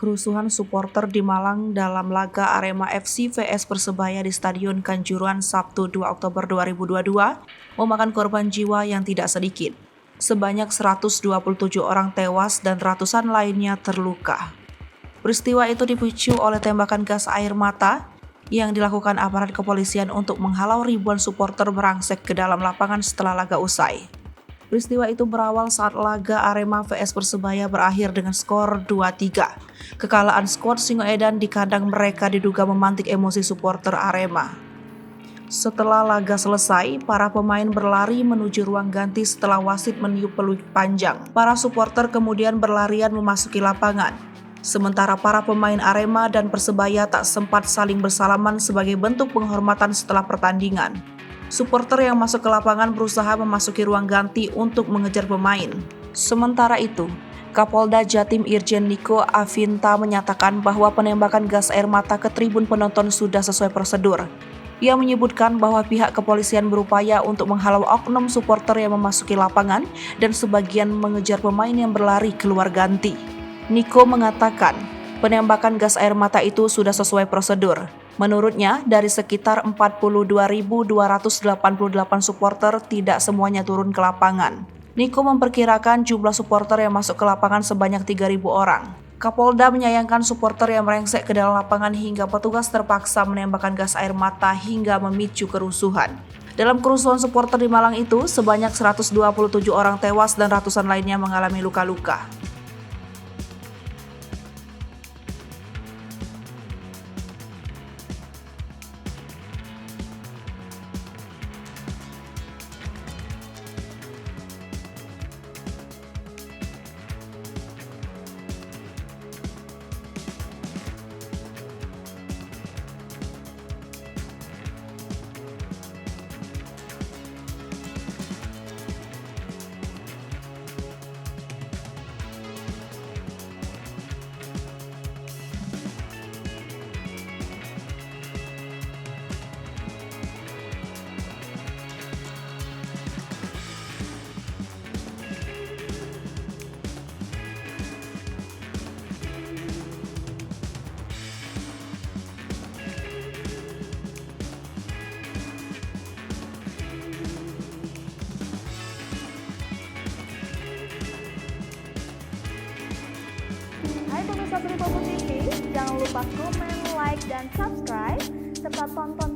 Kerusuhan supporter di Malang dalam laga Arema FC vs Persebaya di Stadion Kanjuruhan Sabtu 2 Oktober 2022 memakan korban jiwa yang tidak sedikit. Sebanyak 127 orang tewas dan ratusan lainnya terluka. Peristiwa itu dipicu oleh tembakan gas air mata yang dilakukan aparat kepolisian untuk menghalau ribuan supporter berangsek ke dalam lapangan setelah laga usai. Peristiwa itu berawal saat laga Arema vs Persebaya berakhir dengan skor 2-3. Kekalahan skuad Singoedan di kandang mereka diduga memantik emosi supporter Arema. Setelah laga selesai, para pemain berlari menuju ruang ganti setelah wasit meniup peluit panjang. Para supporter kemudian berlarian memasuki lapangan. Sementara para pemain Arema dan Persebaya tak sempat saling bersalaman sebagai bentuk penghormatan setelah pertandingan. Supporter yang masuk ke lapangan berusaha memasuki ruang ganti untuk mengejar pemain. Sementara itu, Kapolda Jatim Irjen Niko Afinta menyatakan bahwa penembakan gas air mata ke tribun penonton sudah sesuai prosedur. Ia menyebutkan bahwa pihak kepolisian berupaya untuk menghalau oknum supporter yang memasuki lapangan dan sebagian mengejar pemain yang berlari keluar ganti. Niko mengatakan, penembakan gas air mata itu sudah sesuai prosedur. Menurutnya, dari sekitar 42.288 supporter tidak semuanya turun ke lapangan. Niko memperkirakan jumlah supporter yang masuk ke lapangan sebanyak 3.000 orang. Kapolda menyayangkan supporter yang merengsek ke dalam lapangan hingga petugas terpaksa menembakkan gas air mata hingga memicu kerusuhan. Dalam kerusuhan supporter di Malang itu, sebanyak 127 orang tewas dan ratusan lainnya mengalami luka-luka. Hai pemirsa Sri Popo TV, jangan lupa komen, like, dan subscribe, serta tonton